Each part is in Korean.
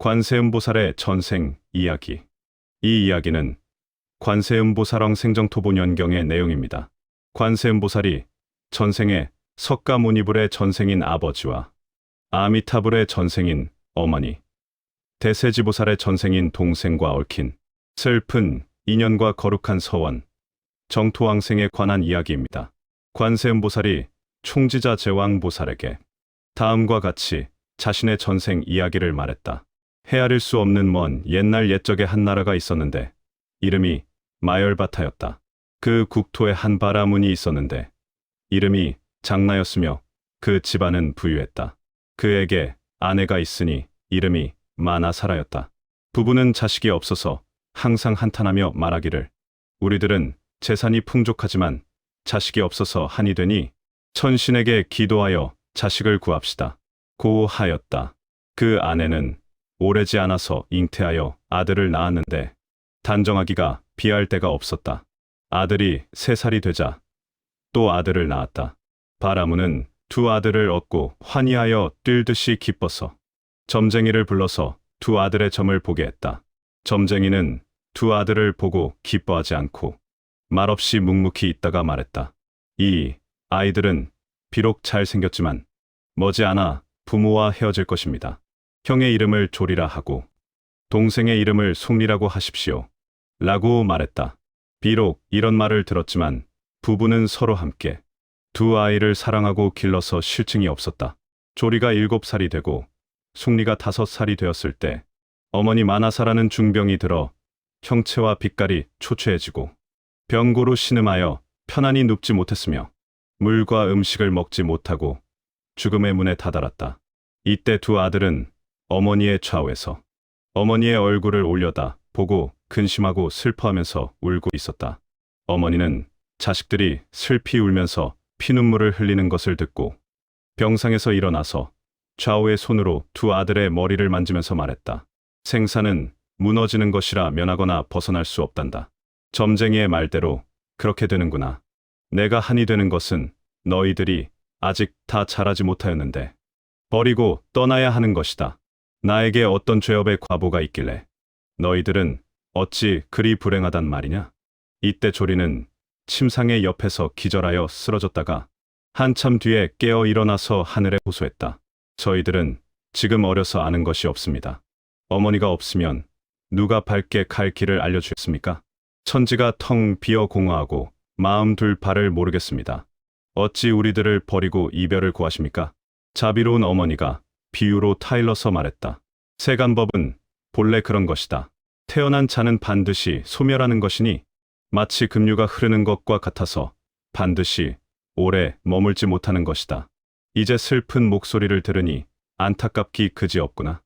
관세음보살의 전생 이야기. 이 이야기는 관세음보살왕 생정토본연경의 내용입니다. 관세음보살이 전생에 석가모니불의 전생인 아버지와 아미타불의 전생인 어머니, 대세지보살의 전생인 동생과 얽힌 슬픈 인연과 거룩한 서원, 정토왕생에 관한 이야기입니다. 관세음보살이 총지자 제왕보살에게 다음과 같이 자신의 전생 이야기를 말했다. 헤아릴 수 없는 먼 옛날 옛적에 한 나라가 있었는데 이름이 마열바타였다. 그 국토에 한 바라문이 있었는데 이름이 장나였으며 그 집안은 부유했다. 그에게 아내가 있으니 이름이 마나사라였다. 부부는 자식이 없어서 항상 한탄하며 말하기를 우리들은 재산이 풍족하지만 자식이 없어서 한이 되니 천신에게 기도하여 자식을 구합시다. 고 하였다. 그 아내는 오래지 않아서 잉태하여 아들을 낳았는데 단정하기가 비할 데가 없었다. 아들이 3살이 되자 또 아들을 낳았다. 바라문은 두 아들을 얻고 환희하여 뛸듯이 기뻐서 점쟁이를 불러서 두 아들의 점을 보게 했다. 점쟁이는 두 아들을 보고 기뻐하지 않고 말없이 묵묵히 있다가 말했다. 이 아이들은 비록 잘생겼지만 머지않아 부모와 헤어질 것입니다. 형의 이름을 조리라 하고 동생의 이름을 송리라고 하십시오. 라고 말했다. 비록 이런 말을 들었지만 부부는 서로 함께 두 아이를 사랑하고 길러서 실증이 없었다. 조리가 7살이 되고 송리가 5살이 되었을 때 어머니 마나사라는 중병이 들어 형체와 빛깔이 초췌해지고 병고로 신음하여 편안히 눕지 못했으며 물과 음식을 먹지 못하고 죽음의 문에 다다랐다. 이때 두 아들은 어머니의 좌우에서 어머니의 얼굴을 올려다 보고 근심하고 슬퍼하면서 울고 있었다. 어머니는 자식들이 슬피 울면서 피눈물을 흘리는 것을 듣고 병상에서 일어나서 좌우의 손으로 두 아들의 머리를 만지면서 말했다. 생사는 무너지는 것이라 면하거나 벗어날 수 없단다. 점쟁이의 말대로 그렇게 되는구나. 내가 한이 되는 것은 너희들이 아직 다 자라지 못하였는데 버리고 떠나야 하는 것이다. 나에게 어떤 죄업의 과보가 있길래 너희들은 어찌 그리 불행하단 말이냐. 이때 조리는 침상의 옆에서 기절하여 쓰러졌다가 한참 뒤에 깨어 일어나서 하늘에 호소했다. 저희들은 지금 어려서 아는 것이 없습니다. 어머니가 없으면 누가 밝게 갈 길을 알려주겠습니까? 천지가 텅 비어 공허하고 마음 둘 바를 모르겠습니다. 어찌 우리들을 버리고 이별을 구하십니까? 자비로운 어머니가 비유로 타일러서 말했다. 세간법은 본래 그런 것이다. 태어난 자는 반드시 소멸하는 것이니 마치 급류가 흐르는 것과 같아서 반드시 오래 머물지 못하는 것이다. 이제 슬픈 목소리를 들으니 안타깝기 그지없구나.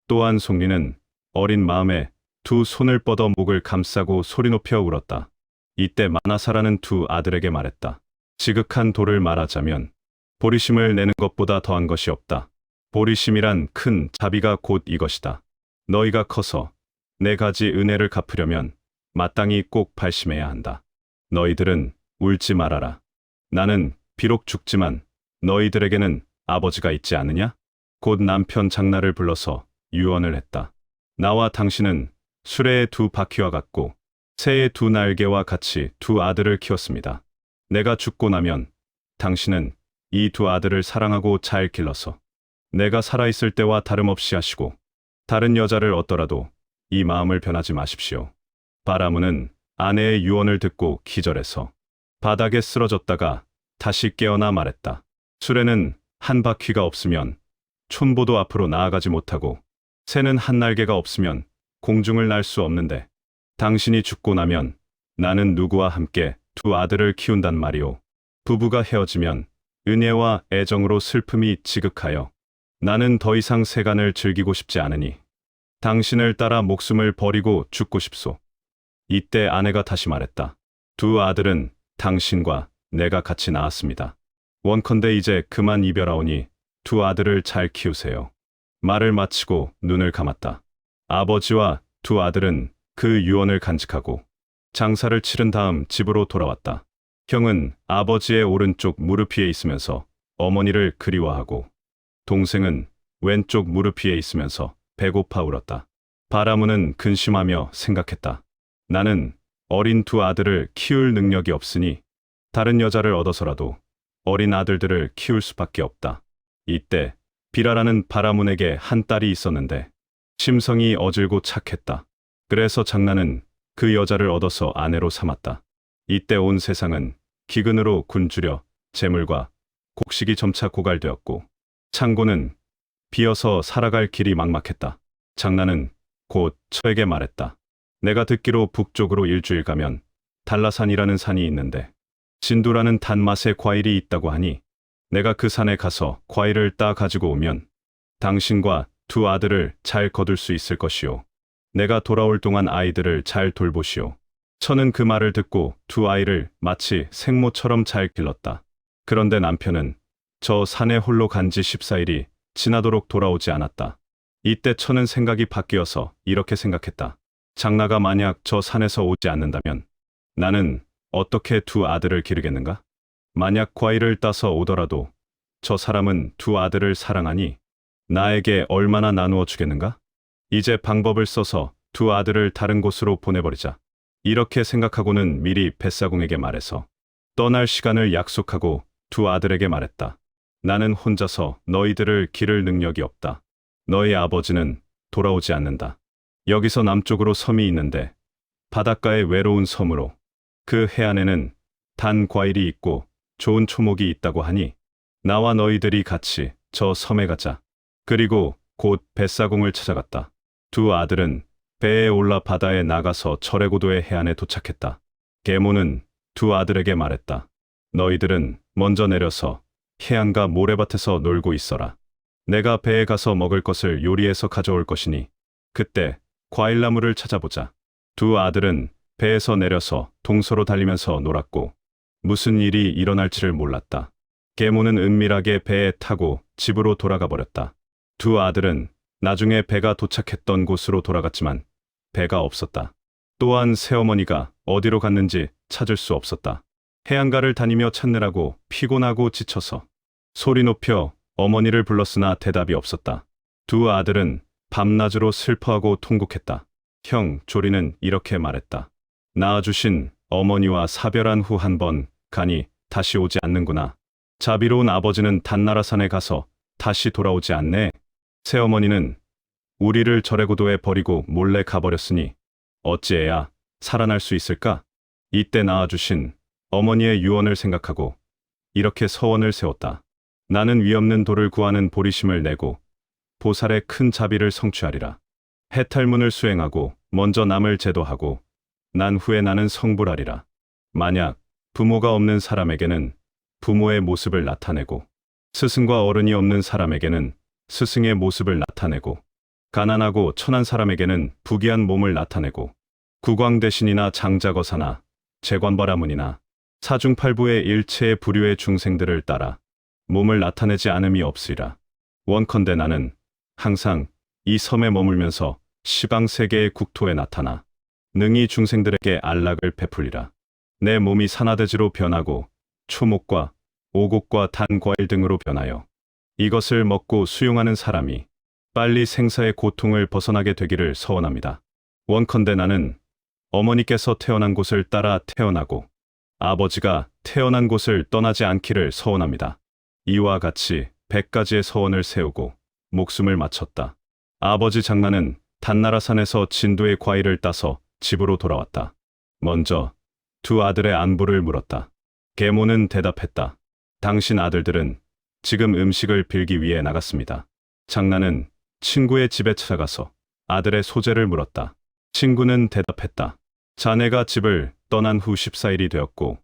또한 송리는 어린 마음에 두 손을 뻗어 목을 감싸고 소리 높여 울었다. 이때 마나사라는 두 아들에게 말했다. 지극한 도를 말하자면 보리심을 내는 것보다 더한 것이 없다. 보리심이란 큰 자비가 곧 이것이다. 너희가 커서 네 가지 은혜를 갚으려면 마땅히 꼭 발심해야 한다. 너희들은 울지 말아라. 나는 비록 죽지만 너희들에게는 아버지가 있지 않느냐? 곧 남편 장나를 불러서 유언을 했다. 나와 당신은 수레의 두 바퀴와 같고 새의 두 날개와 같이 두 아들을 키웠습니다. 내가 죽고 나면 당신은 이 두 아들을 사랑하고 잘 길러서 내가 살아있을 때와 다름없이 하시고 다른 여자를 얻더라도 이 마음을 변하지 마십시오. 바라문은 아내의 유언을 듣고 기절해서 바닥에 쓰러졌다가 다시 깨어나 말했다. 수레는 한 바퀴가 없으면 촌보도 앞으로 나아가지 못하고 새는 한 날개가 없으면 공중을 날 수 없는데 당신이 죽고 나면 나는 누구와 함께 두 아들을 키운단 말이오. 부부가 헤어지면 은혜와 애정으로 슬픔이 지극하여 나는 더 이상 세간을 즐기고 싶지 않으니 당신을 따라 목숨을 버리고 죽고 싶소. 이때 아내가 다시 말했다. 두 아들은 당신과 내가 같이 낳았습니다. 원컨대 이제 그만 이별하오니 두 아들을 잘 키우세요. 말을 마치고 눈을 감았다. 아버지와 두 아들은 그 유언을 간직하고 장사를 치른 다음 집으로 돌아왔다. 형은 아버지의 오른쪽 무릎 위에 있으면서 어머니를 그리워하고 동생은 왼쪽 무릎 위에 있으면서 배고파 울었다. 바라문은 근심하며 생각했다. 나는 어린 두 아들을 키울 능력이 없으니 다른 여자를 얻어서라도 어린 아들들을 키울 수밖에 없다. 이때 비라라는 바라문에게 한 딸이 있었는데 심성이 어질고 착했다. 그래서 장나는 그 여자를 얻어서 아내로 삼았다. 이때 온 세상은 기근으로 굶주려 재물과 곡식이 점차 고갈되었고 창고는 비어서 살아갈 길이 막막했다. 장나는 곧 처에게 말했다. 내가 듣기로 북쪽으로 일주일 가면 달라산이라는 산이 있는데 진두라는 단맛의 과일이 있다고 하니 내가 그 산에 가서 과일을 따 가지고 오면 당신과 두 아들을 잘 거둘 수 있을 것이오. 내가 돌아올 동안 아이들을 잘 돌보시오. 처는 그 말을 듣고 두 아이를 마치 생모처럼 잘 길렀다. 그런데 남편은 저 산에 홀로 간 지 14일이 지나도록 돌아오지 않았다. 이때 처는 생각이 바뀌어서 이렇게 생각했다. 장나가 만약 저 산에서 오지 않는다면 나는 어떻게 두 아들을 기르겠는가? 만약 과일을 따서 오더라도 저 사람은 두 아들을 사랑하니 나에게 얼마나 나누어 주겠는가? 이제 방법을 써서 두 아들을 다른 곳으로 보내버리자. 이렇게 생각하고는 미리 뱃사공에게 말해서 떠날 시간을 약속하고 두 아들에게 말했다. 나는 혼자서 너희들을 기를 능력이 없다. 너희 아버지는 돌아오지 않는다. 여기서 남쪽으로 섬이 있는데 바닷가의 외로운 섬으로 그 해안에는 단 과일이 있고 좋은 초목이 있다고 하니 나와 너희들이 같이 저 섬에 가자. 그리고 곧 뱃사공을 찾아갔다. 두 아들은 배에 올라 바다에 나가서 절에고도의 해안에 도착했다. 계모는 두 아들에게 말했다. 너희들은 먼저 내려서 해안가 모래밭에서 놀고 있어라. 내가 배에 가서 먹을 것을 요리해서 가져올 것이니 그때 과일나무를 찾아보자. 두 아들은 배에서 내려서 동서로 달리면서 놀았고 무슨 일이 일어날지를 몰랐다. 계모는 은밀하게 배에 타고 집으로 돌아가 버렸다. 두 아들은 나중에 배가 도착했던 곳으로 돌아갔지만 배가 없었다. 또한 새어머니가 어디로 갔는지 찾을 수 없었다. 해안가를 다니며 찾느라고 피곤하고 지쳐서 소리 높여 어머니를 불렀으나 대답이 없었다. 두 아들은 밤낮으로 슬퍼하고 통곡했다. 형, 조리는 이렇게 말했다. 낳아주신 어머니와 사별한 후 한 번 가니 다시 오지 않는구나. 자비로운 아버지는 단나라산에 가서 다시 돌아오지 않네. 새어머니는 우리를 절에고도에 버리고 몰래 가버렸으니 어찌해야 살아날 수 있을까? 이때 낳아주신 어머니의 유언을 생각하고 이렇게 서원을 세웠다. 나는 위없는 돌을 구하는 보리심을 내고 보살의 큰 자비를 성취하리라. 해탈문을 수행하고 먼저 남을 제도하고 난 후에 나는 성불하리라. 만약 부모가 없는 사람에게는 부모의 모습을 나타내고 스승과 어른이 없는 사람에게는 스승의 모습을 나타내고 가난하고 천한 사람에게는 부귀한 몸을 나타내고 국왕대신이나 장자거사나 재관바라문이나 사중팔부의 일체의 부류의 중생들을 따라 몸을 나타내지 않음이 없으리라. 원컨대 나는 항상 이 섬에 머물면서 시방세계의 국토에 나타나 능히 중생들에게 안락을 베풀리라. 내 몸이 산화대지로 변하고 초목과 오곡과 단과일 등으로 변하여 이것을 먹고 수용하는 사람이 빨리 생사의 고통을 벗어나게 되기를 서원합니다. 원컨대 나는 어머니께서 태어난 곳을 따라 태어나고 아버지가 태어난 곳을 떠나지 않기를 서원합니다. 이와 같이 100가지의 서원을 세우고 목숨을 마쳤다. 아버지 장나는 단나라산에서 진도의 과일을 따서 집으로 돌아왔다. 먼저 두 아들의 안부를 물었다. 계모는 대답했다. 당신 아들들은 지금 음식을 빌기 위해 나갔습니다. 장나는 친구의 집에 찾아가서 아들의 소재를 물었다. 친구는 대답했다. 자네가 집을 떠난 후 14일이 되었고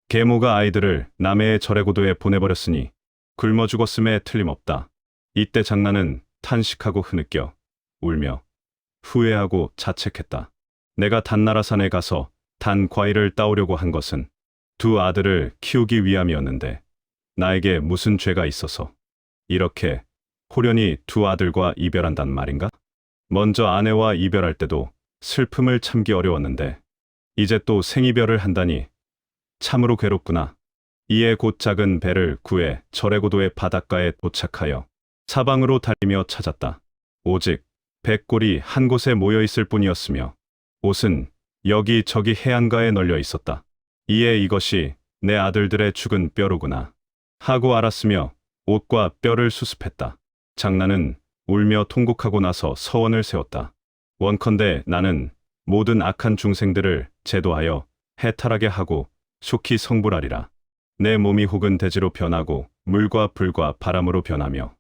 계모가 아이들을 남해의 절에고도에 보내버렸으니 굶어 죽었음에 틀림없다. 이때 장나는 탄식하고 흐느껴 울며 후회하고 자책했다. 내가 단나라산에 가서 단 과일을 따오려고 한 것은 두 아들을 키우기 위함이었는데 나에게 무슨 죄가 있어서 이렇게 호련히 두 아들과 이별한단 말인가? 먼저 아내와 이별할 때도 슬픔을 참기 어려웠는데 이제 또 생이별을 한다니 참으로 괴롭구나. 이에 곧 작은 배를 구해 절에고도의 바닷가에 도착하여 사방으로 달리며 찾았다. 오직 백골이 한 곳에 모여 있을 뿐이었으며 옷은 여기저기 해안가에 널려 있었다. 이에 이것이 내 아들들의 죽은 뼈로구나 하고 알았으며 옷과 뼈를 수습했다. 장나는 울며 통곡하고 나서 서원을 세웠다. 원컨대 나는 모든 악한 중생들을 제도하여 해탈하게 하고 속히 성불하리라. 내 몸이 혹은 대지로 변하고 물과 불과 바람으로 변하며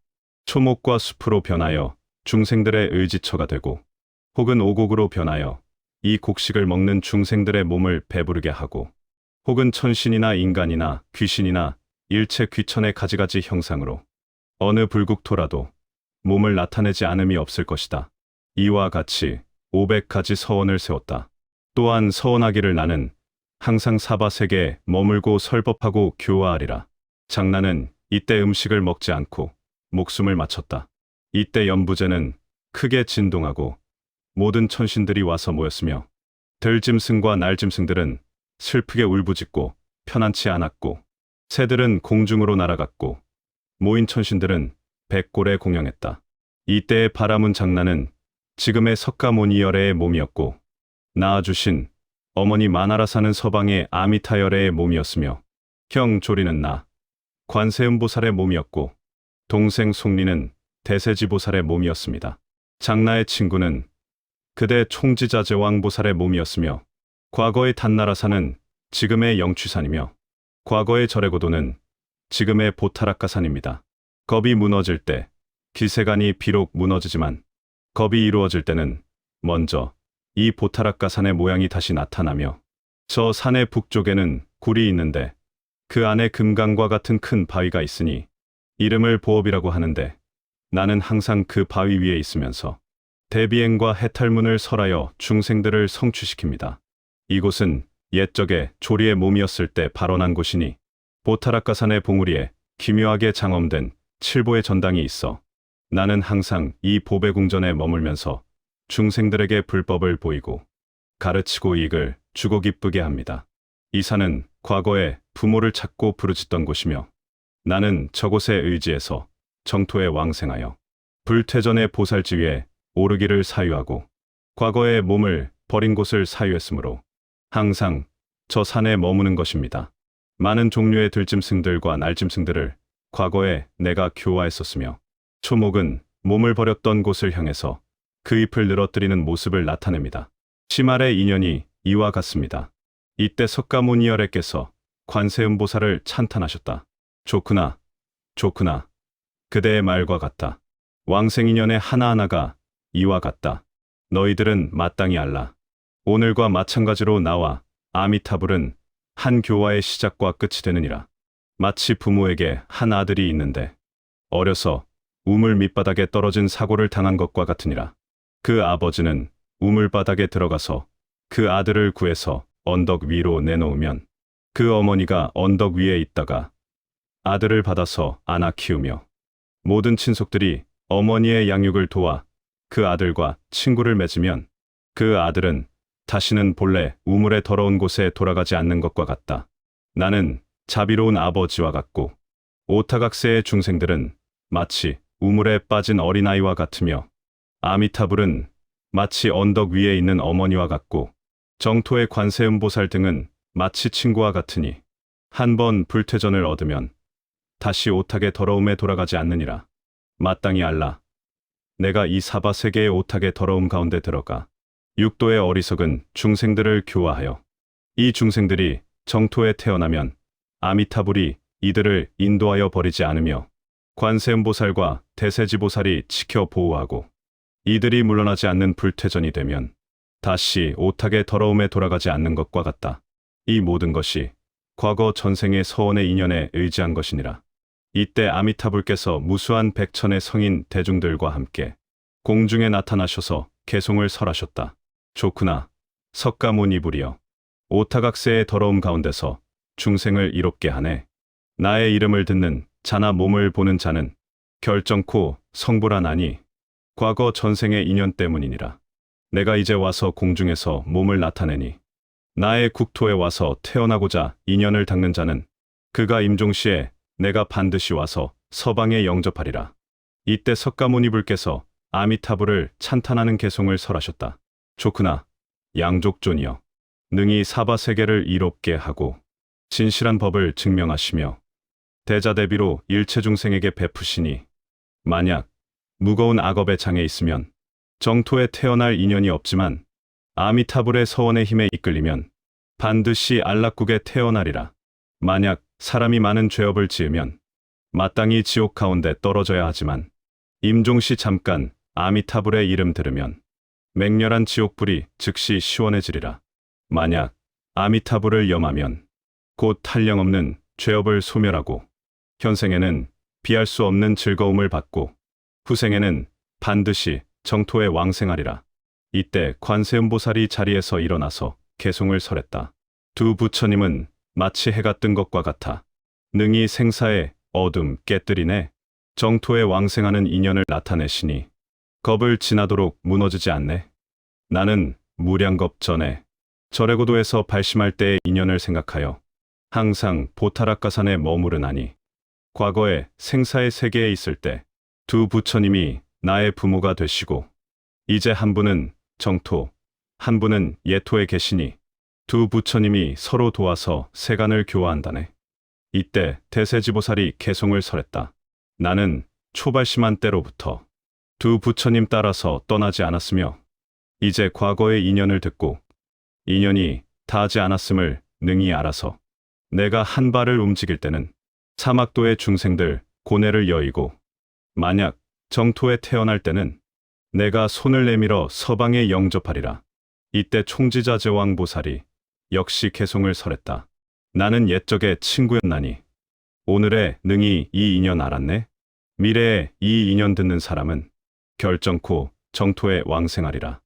초목과 숲으로 변하여 중생들의 의지처가 되고 혹은 오곡으로 변하여 이 곡식을 먹는 중생들의 몸을 배부르게 하고 혹은 천신이나 인간이나 귀신이나 일체 귀천의 가지가지 형상으로 어느 불국토라도 몸을 나타내지 않음이 없을 것이다. 이와 같이 500가지 서원을 세웠다. 또한 서원하기를 나는 항상 사바세계에 머물고 설법하고 교화하리라. 장나는 이때 음식을 먹지 않고 목숨을 마쳤다. 이때 연부제는 크게 진동하고 모든 천신들이 와서 모였으며 들짐승과 날짐승들은 슬프게 울부짖고 편안치 않았고 새들은 공중으로 날아갔고 모인 천신들은 백골에 공양했다. 이때의 바라문 장나는 지금의 석가모니열애의 몸이었고 낳아주신 어머니 마나라 사는 서방의 아미타열애의 몸이었으며 형 조리는 나 관세음보살의 몸이었고 동생 송리는 대세지보살의 몸이었습니다. 장나의 친구는 그대 총지자제왕보살의 몸이었으며 과거의 단나라산은 지금의 영취산이며 과거의 절해고도는 지금의 보타락가산입니다. 겁이 무너질 때 기세간이 비록 무너지지만 겁이 이루어질 때는 먼저 이 보타락가산의 모양이 다시 나타나며 저 산의 북쪽에는 굴이 있는데 그 안에 금강과 같은 큰 바위가 있으니 이름을 보업이라고 하는데 나는 항상 그 바위 위에 있으면서 대비행과 해탈문을 설하여 중생들을 성취시킵니다. 이곳은 옛적에 조리의 몸이었을 때 발원한 곳이니 보타락가산의 봉우리에 기묘하게 장엄된 칠보의 전당이 있어 나는 항상 이 보배궁전에 머물면서 중생들에게 불법을 보이고 가르치고 이익을 주고 기쁘게 합니다. 이 산은 과거에 부모를 찾고 부르짖던 곳이며 나는 저곳에 의지해서 정토에 왕생하여 불퇴전의 보살지위에 오르기를 사유하고 과거의 몸을 버린 곳을 사유했으므로 항상 저 산에 머무는 것입니다. 많은 종류의 들짐승들과 날짐승들을 과거에 내가 교화했었으며 초목은 몸을 버렸던 곳을 향해서 그 잎을 늘어뜨리는 모습을 나타냅니다. 시말의 인연이 이와 같습니다. 이때 석가모니열애께서 관세음보살을 찬탄하셨다. 좋구나, 좋구나. 그대의 말과 같다. 왕생인연의 하나하나가 이와 같다. 너희들은 마땅히 알라. 오늘과 마찬가지로 나와 아미타불은 한 교화의 시작과 끝이 되느니라. 마치 부모에게 한 아들이 있는데 어려서 우물 밑바닥에 떨어진 사고를 당한 것과 같으니라. 그 아버지는 우물바닥에 들어가서 그 아들을 구해서 언덕 위로 내놓으면 그 어머니가 언덕 위에 있다가 아들을 받아서 안아 키우며 모든 친속들이 어머니의 양육을 도와 그 아들과 친구를 맺으면 그 아들은 다시는 본래 우물의 더러운 곳에 돌아가지 않는 것과 같다. 나는 자비로운 아버지와 같고 오타각세의 중생들은 마치 우물에 빠진 어린아이와 같으며 아미타불은 마치 언덕 위에 있는 어머니와 같고 정토의 관세음보살 등은 마치 친구와 같으니 한 번 불퇴전을 얻으면 다시 오탁의 더러움에 돌아가지 않느니라. 마땅히 알라. 내가 이 사바세계의 오탁의 더러움 가운데 들어가 육도의 어리석은 중생들을 교화하여 이 중생들이 정토에 태어나면 아미타불이 이들을 인도하여 버리지 않으며 관세음보살과 대세지보살이 지켜 보호하고 이들이 물러나지 않는 불퇴전이 되면 다시 오탁의 더러움에 돌아가지 않는 것과 같다. 이 모든 것이 과거 전생의 서원의 인연에 의지한 것이니라. 이때 아미타불께서 무수한 백천의 성인 대중들과 함께 공중에 나타나셔서 개송을 설하셨다. 좋구나. 석가모니불이여. 오타각세의 더러움 가운데서 중생을 이롭게 하네. 나의 이름을 듣는 자나 몸을 보는 자는 결정코 성불하나니 과거 전생의 인연 때문이니라. 내가 이제 와서 공중에서 몸을 나타내니 나의 국토에 와서 태어나고자 인연을 닦는 자는 그가 임종시에 내가 반드시 와서 서방에 영접하리라. 이때 석가모니불께서 아미타불을 찬탄하는 개송을 설하셨다. 좋구나, 양족존이여. 능히 사바세계를 이롭게 하고 진실한 법을 증명하시며 대자대비로 일체중생에게 베푸시니 만약 무거운 악업의 장에 있으면 정토에 태어날 인연이 없지만 아미타불의 서원의 힘에 이끌리면 반드시 안락국에 태어나리라. 만약 사람이 많은 죄업을 지으면 마땅히 지옥 가운데 떨어져야 하지만 임종시 잠깐 아미타불의 이름 들으면 맹렬한 지옥불이 즉시 시원해지리라. 만약 아미타불을 염하면 곧 탄령없는 죄업을 소멸하고 현생에는 비할 수 없는 즐거움을 받고 후생에는 반드시 정토에 왕생하리라. 이때 관세음보살이 자리에서 일어나서 개송을 설했다. 두 부처님은 마치 해가 뜬 것과 같아 능히 생사의 어둠 깨뜨리네 정토에 왕생하는 인연을 나타내시니 겁을 지나도록 무너지지 않네. 나는 무량겁 전에 절해고도에서 발심할 때의 인연을 생각하여 항상 보타락가산에 머무르나니 과거에 생사의 세계에 있을 때 두 부처님이 나의 부모가 되시고 이제 한 분은 정토, 한 분은 예토에 계시니 두 부처님이 서로 도와서 세간을 교화한다네. 이때 대세지보살이 개송을 설했다. 나는 초발심한 때로부터 두 부처님 따라서 떠나지 않았으며 이제 과거의 인연을 듣고 인연이 다하지 않았음을 능히 알아서 내가 한 발을 움직일 때는 사막도의 중생들 고뇌를 여의고 만약 정토에 태어날 때는 내가 손을 내밀어 서방에 영접하리라. 이때 총지자 제왕보살이 역시 개송을 설했다. 나는 옛적의 친구였나니 오늘에 능히 이 인연 알았네. 미래에 이 인연 듣는 사람은 결정코 정토에 왕생하리라.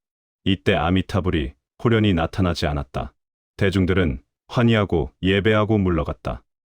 이때 아미타불이 호련히 나타나지 않았다. 대중들은 환희하고 예배하고 물러갔다.